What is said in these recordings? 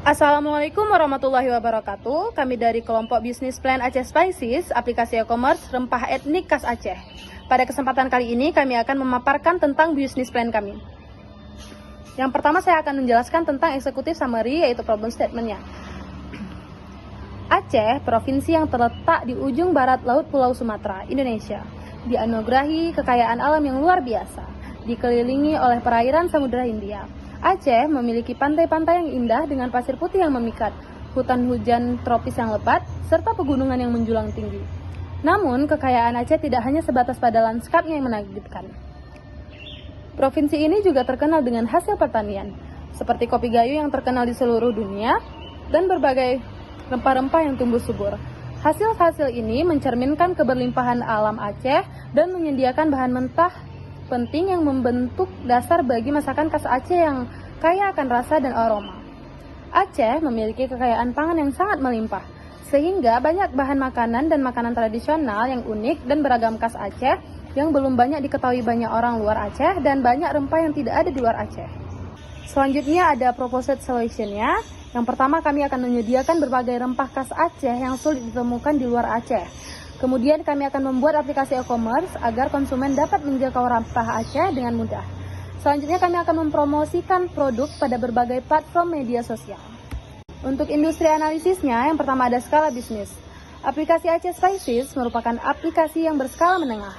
Assalamualaikum warahmatullahi wabarakatuh. Kami dari kelompok bisnis plan Aceh Spices, aplikasi e-commerce rempah etnik khas Aceh. Pada kesempatan kali ini kami akan memaparkan tentang bisnis plan kami. Yang pertama saya akan menjelaskan tentang eksekutif summary, yaitu problem statement-nya. Aceh, provinsi yang terletak di ujung barat laut Pulau Sumatera, Indonesia, dianugerahi kekayaan alam yang luar biasa, dikelilingi oleh perairan Samudra Hindia. Aceh memiliki pantai-pantai yang indah dengan pasir putih yang memikat, hutan hujan tropis yang lebat, serta pegunungan yang menjulang tinggi. Namun, kekayaan Aceh tidak hanya sebatas pada lanskapnya yang menakjubkan. Provinsi ini juga terkenal dengan hasil pertanian, seperti kopi gayo yang terkenal di seluruh dunia, dan berbagai rempah-rempah yang tumbuh subur. Hasil-hasil ini mencerminkan keberlimpahan alam Aceh dan menyediakan bahan mentah penting yang membentuk dasar bagi masakan khas Aceh yang kaya akan rasa dan aroma. Aceh memiliki kekayaan pangan yang sangat melimpah, sehingga banyak bahan makanan dan makanan tradisional yang unik dan beragam khas Aceh yang belum banyak diketahui banyak orang luar Aceh dan banyak rempah yang tidak ada di luar Aceh. Selanjutnya ada proposed solution-nya. Yang pertama, kami akan menyediakan berbagai rempah khas Aceh yang sulit ditemukan di luar Aceh. Kemudian kami akan membuat aplikasi e-commerce agar konsumen dapat menjangkau rempah Aceh dengan mudah. Selanjutnya kami akan mempromosikan produk pada berbagai platform media sosial. Untuk industri analisisnya, yang pertama ada skala bisnis. Aplikasi Aceh Spices merupakan aplikasi yang berskala menengah.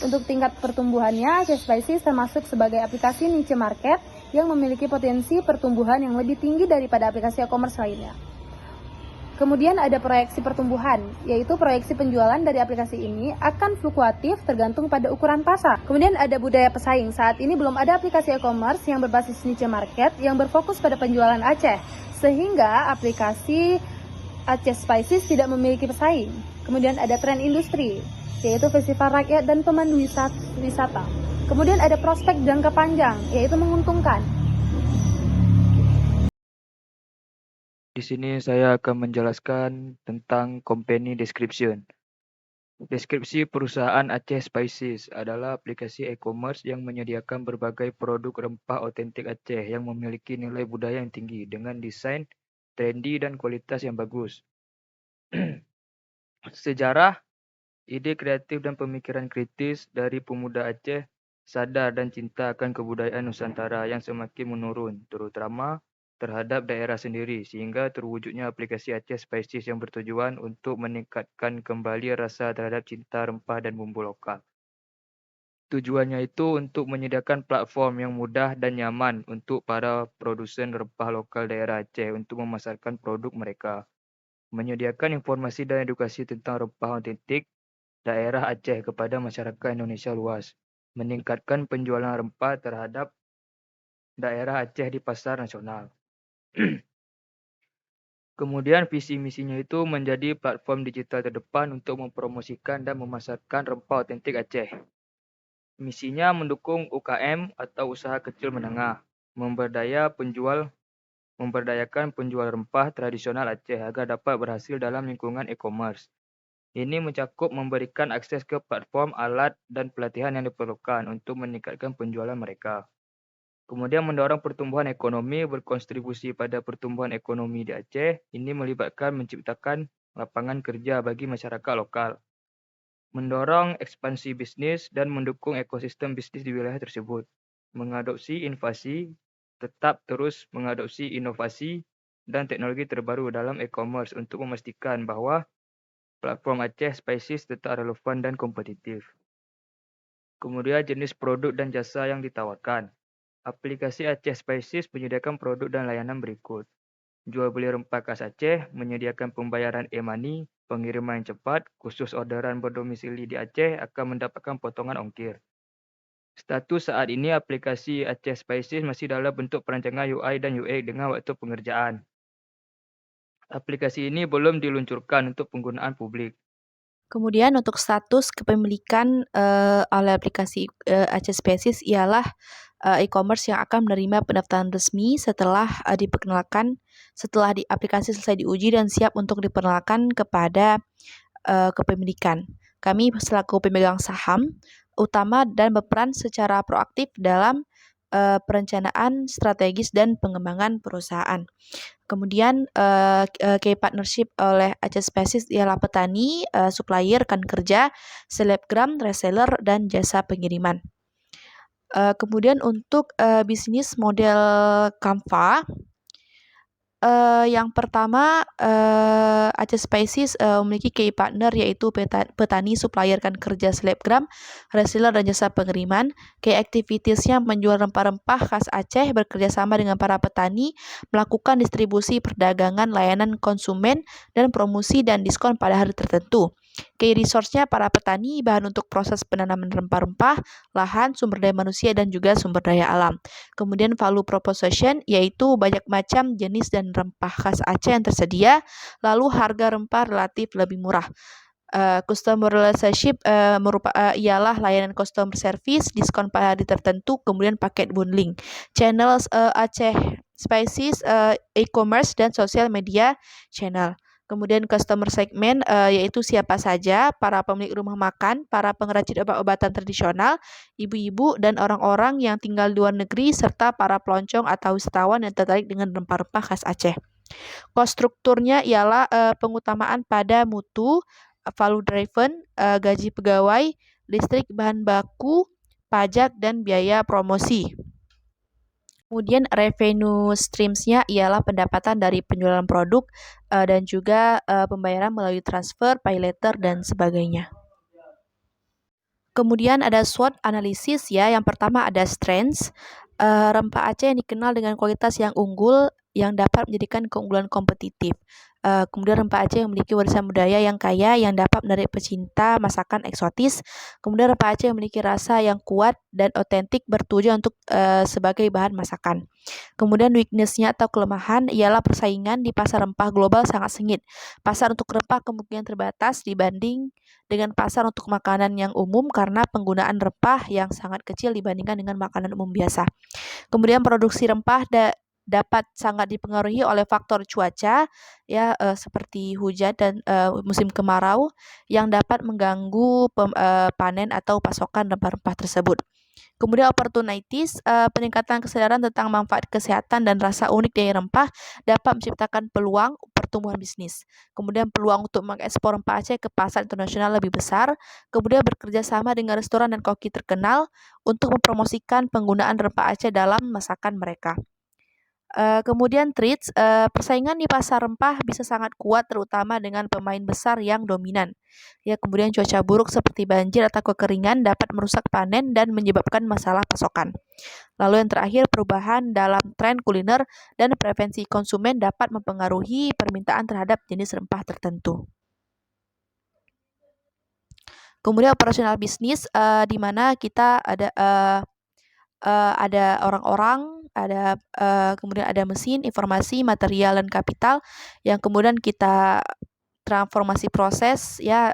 Untuk tingkat pertumbuhannya, Aceh Spices termasuk sebagai aplikasi niche market yang memiliki potensi pertumbuhan yang lebih tinggi daripada aplikasi e-commerce lainnya. Kemudian ada proyeksi pertumbuhan, yaitu proyeksi penjualan dari aplikasi ini akan fluktuatif tergantung pada ukuran pasar. Kemudian ada budaya pesaing. Saat ini belum ada aplikasi e-commerce yang berbasis niche market yang berfokus pada penjualan Aceh, sehingga aplikasi Aceh Spices tidak memiliki pesaing. Kemudian ada tren industri, yaitu festival rakyat dan pemandu wisata. Kemudian ada prospek jangka panjang, yaitu menguntungkan. Di sini saya akan menjelaskan tentang company description. Deskripsi perusahaan Aceh Spices adalah aplikasi e-commerce yang menyediakan berbagai produk rempah otentik Aceh yang memiliki nilai budaya yang tinggi dengan desain trendy dan kualitas yang bagus. Sejarah, ide kreatif dan pemikiran kritis dari pemuda Aceh sadar dan cinta akan kebudayaan Nusantara yang semakin menurun, terutama terhadap daerah sendiri, sehingga terwujudnya aplikasi Aceh Spices yang bertujuan untuk meningkatkan kembali rasa terhadap cinta rempah dan bumbu lokal. Tujuannya itu untuk menyediakan platform yang mudah dan nyaman untuk para produsen rempah lokal daerah Aceh untuk memasarkan produk mereka, menyediakan informasi dan edukasi tentang rempah otentik daerah Aceh kepada masyarakat Indonesia luas, meningkatkan penjualan rempah terhadap daerah Aceh di pasar nasional. Kemudian visi misinya itu menjadi platform digital terdepan untuk mempromosikan dan memasarkan rempah otentik Aceh. Misinya mendukung UKM atau usaha kecil menengah, memberdayakan penjual rempah tradisional Aceh agar dapat berhasil dalam lingkungan e-commerce. Ini mencakup memberikan akses ke platform, alat, dan pelatihan yang diperlukan untuk meningkatkan penjualan mereka. Kemudian mendorong pertumbuhan ekonomi, berkontribusi pada pertumbuhan ekonomi di Aceh. Ini melibatkan menciptakan lapangan kerja bagi masyarakat lokal. Mendorong ekspansi bisnis dan mendukung ekosistem bisnis di wilayah tersebut. Mengadopsi inovasi, tetap terus mengadopsi inovasi dan teknologi terbaru dalam e-commerce untuk memastikan bahawa platform Aceh Spices tetap relevan dan kompetitif. Kemudian jenis produk dan jasa yang ditawarkan. Aplikasi Aceh Spices menyediakan produk dan layanan berikut. Jual beli rempah khas Aceh, menyediakan pembayaran e-money, pengiriman yang cepat, khusus orderan berdomisili di Aceh akan mendapatkan potongan ongkir. Status saat ini aplikasi Aceh Spices masih dalam bentuk perancangan UI dan UX dengan waktu pengerjaan. Aplikasi ini belum diluncurkan untuk penggunaan publik. Kemudian untuk status kepemilikan oleh aplikasi Aceh Spaces ialah e-commerce yang akan menerima pendaftaran resmi setelah diperkenalkan, setelah aplikasi selesai diuji dan siap untuk diperkenalkan kepada kepemilikan. Kami selaku pemegang saham utama dan berperan secara proaktif dalam perencanaan strategis dan pengembangan perusahaan. Kemudian key partnership oleh Aceh Species ialah petani, supplier, rekan kerja, selebgram, reseller, dan jasa pengiriman. Kemudian untuk bisnis model Canva, yang pertama, Aceh Spices memiliki key partner yaitu petani, supplier, rekan kerja, selebgram, reseller, dan jasa pengiriman. Key activities-nya menjual rempah-rempah khas Aceh, bekerja sama dengan para petani, melakukan distribusi, perdagangan, layanan konsumen, dan promosi dan diskon pada hari tertentu. Key resource-nya para petani, bahan untuk proses penanaman rempah-rempah, lahan, sumber daya manusia, dan juga sumber daya alam. Kemudian value proposition yaitu banyak macam jenis dan rempah khas Aceh yang tersedia, lalu harga rempah relatif lebih murah. Customer relationship ialah layanan customer service, diskon pada hari tertentu, kemudian paket bundling. Channels Aceh Spices, e-commerce, dan sosial media channel. Kemudian customer segment yaitu siapa saja, para pemilik rumah makan, para pengrajin obat-obatan tradisional, ibu-ibu, dan orang-orang yang tinggal di luar negeri, serta para pelancong atau wisatawan yang tertarik dengan rempah-rempah khas Aceh. Cost strukturnya ialah pengutamaan pada mutu, value driven, gaji pegawai, listrik, bahan baku, pajak, dan biaya promosi. Kemudian revenue streams-nya ialah pendapatan dari penjualan produk dan juga pembayaran melalui transfer, pay letter, dan sebagainya. Kemudian ada SWOT analisis ya. Yang pertama ada strengths. Rempah Aceh yang dikenal dengan kualitas yang unggul yang dapat menjadikan keunggulan kompetitif. Kemudian rempah Aceh yang memiliki warisan budaya yang kaya yang dapat menarik pecinta masakan eksotis. Kemudian rempah Aceh yang memiliki rasa yang kuat dan otentik bertujuan untuk sebagai bahan masakan. Kemudian weakness-nya atau kelemahan ialah persaingan di pasar rempah global sangat sengit. Pasar untuk rempah kemungkinan terbatas dibanding dengan pasar untuk makanan yang umum karena penggunaan rempah yang sangat kecil dibandingkan dengan makanan umum biasa. Kemudian produksi rempah dapat sangat dipengaruhi oleh faktor cuaca ya seperti hujan dan musim kemarau yang dapat mengganggu panen atau pasokan rempah-rempah tersebut. Kemudian opportunities, peningkatan kesadaran tentang manfaat kesehatan dan rasa unik dari rempah dapat menciptakan peluang pertumbuhan bisnis. Kemudian peluang untuk mengekspor rempah Aceh ke pasar internasional lebih besar. Kemudian bekerja sama dengan restoran dan koki terkenal untuk mempromosikan penggunaan rempah Aceh dalam masakan mereka. Kemudian threats, persaingan di pasar rempah bisa sangat kuat terutama dengan pemain besar yang dominan. Ya, kemudian cuaca buruk seperti banjir atau kekeringan dapat merusak panen dan menyebabkan masalah pasokan. Lalu yang terakhir, perubahan dalam tren kuliner dan preferensi konsumen dapat mempengaruhi permintaan terhadap jenis rempah tertentu. Kemudian operasional bisnis di mana kita ada orang-orang, kemudian ada mesin, informasi, material, dan kapital yang kemudian kita transformasi proses ya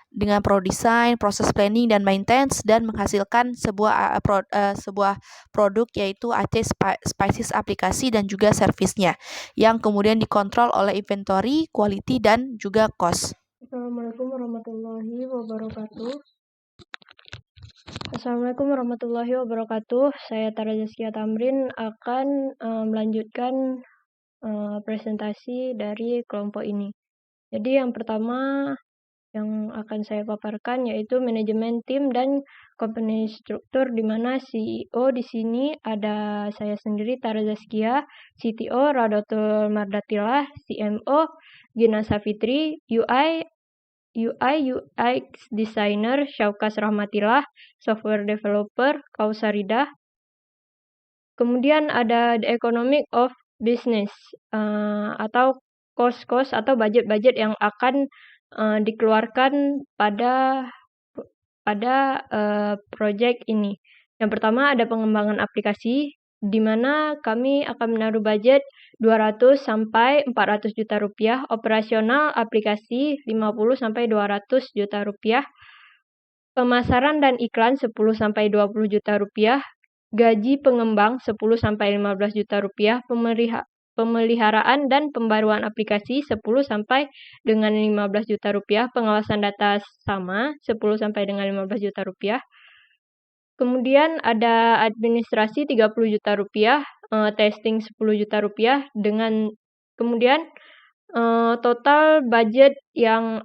dengan design, proses planning, dan maintenance dan menghasilkan sebuah produk yaitu Aceh Spices aplikasi dan juga servisnya yang kemudian dikontrol oleh inventory, quality, dan juga cost. Assalamualaikum warahmatullahi wabarakatuh. Assalamualaikum warahmatullahi wabarakatuh. Saya Tara Zaskia Tamrin akan melanjutkan presentasi dari kelompok ini. Jadi yang pertama yang akan saya paparkan yaitu manajemen tim dan company struktur, di mana CEO di sini ada saya sendiri Tara Zaskia, CTO Radatul Mardatilah, CMO Gina Safitri, UI UX designer Syaukas Rahmatillah, software developer Kausaridah. Kemudian ada the economic of business atau cost atau budget yang akan dikeluarkan pada project ini. Yang pertama ada pengembangan aplikasi, di mana kami akan menaruh budget 200 sampai 400 juta rupiah, operasional aplikasi 50 sampai 200 juta rupiah, pemasaran dan iklan 10 sampai 20 juta rupiah, gaji pengembang 10 sampai 15 juta rupiah, pemeliharaan dan pembaruan aplikasi 10 sampai dengan 15 juta rupiah, pengawasan data sama 10 sampai dengan 15 juta rupiah. Kemudian ada administrasi 30 juta rupiah, testing 10 juta rupiah, dengan kemudian total budget yang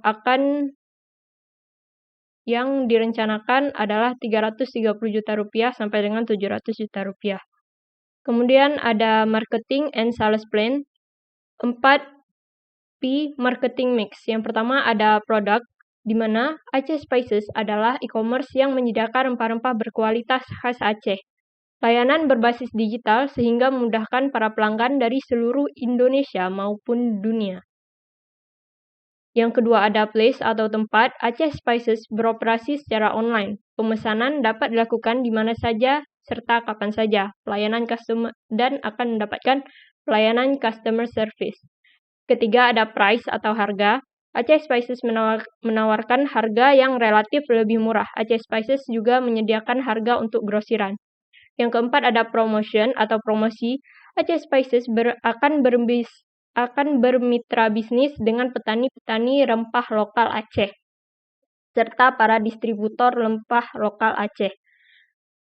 direncanakan adalah 330 juta rupiah sampai dengan 700 juta rupiah. Kemudian ada marketing and sales plan, 4P marketing mix. Yang pertama ada produk, di mana Aceh Spices adalah e-commerce yang menyediakan rempah-rempah berkualitas khas Aceh. Layanan berbasis digital sehingga memudahkan para pelanggan dari seluruh Indonesia maupun dunia. Yang kedua ada place atau tempat. Aceh Spices beroperasi secara online. Pemesanan dapat dilakukan di mana saja serta kapan saja. Pelayanan customer dan akan mendapatkan pelayanan customer service. Ketiga ada price atau harga. Aceh Spices menawarkan harga yang relatif lebih murah. Aceh Spices juga menyediakan harga untuk grosiran. Yang keempat ada promotion atau promosi. Aceh Spices akan bermitra bisnis dengan petani-petani rempah lokal Aceh, serta para distributor rempah lokal Aceh,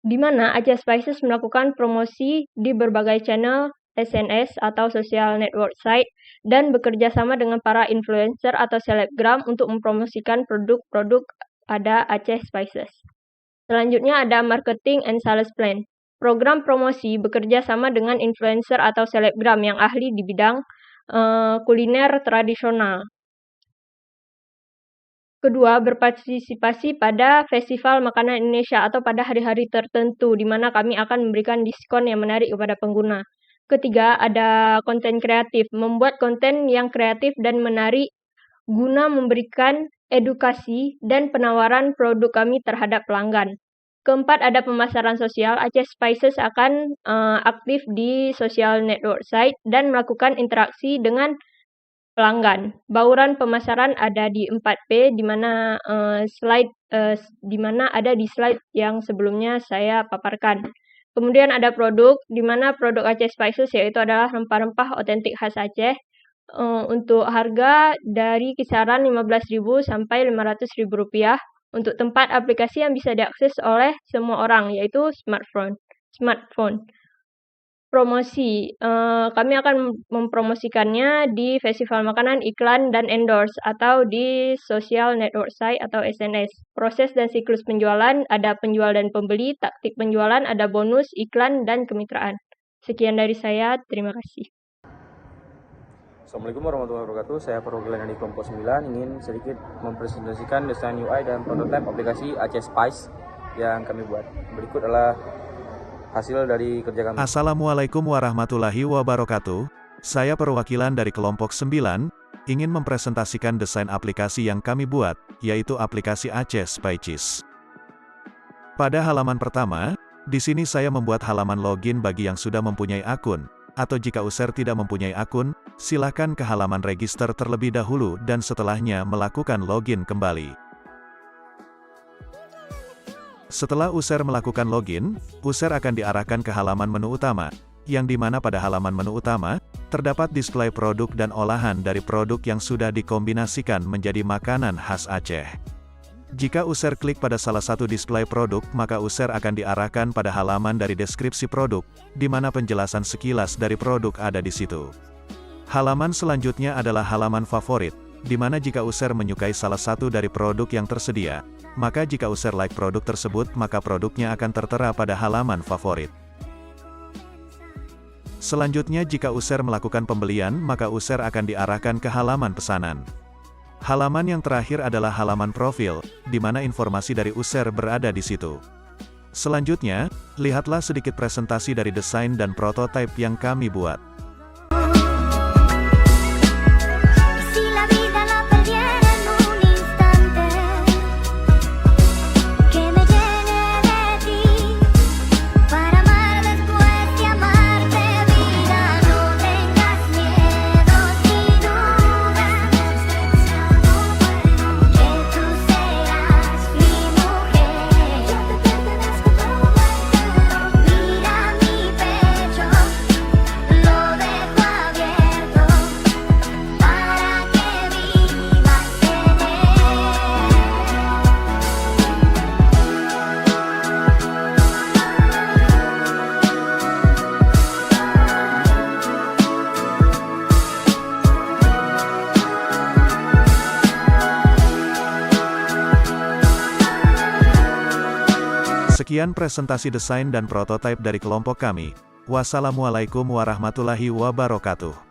di mana Aceh Spices melakukan promosi di berbagai channel SNS atau social network site, dan bekerja sama dengan para influencer atau selebgram untuk mempromosikan produk-produk ada Aceh Spices. Selanjutnya ada marketing and sales plan. Program promosi bekerja sama dengan influencer atau selebgram yang ahli di bidang kuliner tradisional. Kedua, berpartisipasi pada Festival Makanan Indonesia atau pada hari-hari tertentu, di mana kami akan memberikan diskon yang menarik kepada pengguna. Ketiga, ada konten kreatif. Membuat konten yang kreatif dan menarik guna memberikan edukasi dan penawaran produk kami terhadap pelanggan. Keempat, ada pemasaran sosial. Aceh Spices akan aktif di social network site dan melakukan interaksi dengan pelanggan. Bauran pemasaran ada di 4P, di mana ada di slide yang sebelumnya saya paparkan. Kemudian ada produk, di mana produk Aceh Spices yaitu adalah rempah-rempah otentik khas Aceh. Untuk harga dari kisaran 15.000 sampai 500.000 rupiah. Untuk tempat aplikasi yang bisa diakses oleh semua orang, yaitu smartphone. Promosi, kami akan mempromosikannya di festival makanan, iklan, dan endorse, atau di social network site atau SNS. Proses dan siklus penjualan, ada penjual dan pembeli, taktik penjualan, ada bonus, iklan, dan kemitraan. Sekian dari saya, terima kasih. Assalamualaikum warahmatullahi wabarakatuh. Saya perwakilan dari kelompok 9 ingin sedikit mempresentasikan desain UI dan prototipe aplikasi Aceh Spice yang kami buat. Berikut adalah hasil dari kerja kami. Assalamualaikum warahmatullahi wabarakatuh. Saya perwakilan dari kelompok 9 ingin mempresentasikan desain aplikasi yang kami buat, yaitu aplikasi Aceh Spices. Pada halaman pertama, di sini saya membuat halaman login bagi yang sudah mempunyai akun. Atau jika user tidak mempunyai akun, silakan ke halaman register terlebih dahulu dan setelahnya melakukan login kembali. Setelah user melakukan login, user akan diarahkan ke halaman menu utama, yang dimana pada halaman menu utama, terdapat display produk dan olahan dari produk yang sudah dikombinasikan menjadi makanan khas Aceh. Jika user klik pada salah satu display produk, maka user akan diarahkan pada halaman dari deskripsi produk, di mana penjelasan sekilas dari produk ada di situ. Halaman selanjutnya adalah halaman favorit, di mana jika user menyukai salah satu dari produk yang tersedia, maka jika user like produk tersebut, maka produknya akan tertera pada halaman favorit. Selanjutnya jika user melakukan pembelian, maka user akan diarahkan ke halaman pesanan. Halaman yang terakhir adalah halaman profil, di mana informasi dari user berada di situ. Selanjutnya, lihatlah sedikit presentasi dari desain dan prototipe yang kami buat. Sekian presentasi desain dan prototipe dari kelompok kami. Wassalamualaikum warahmatullahi wabarakatuh.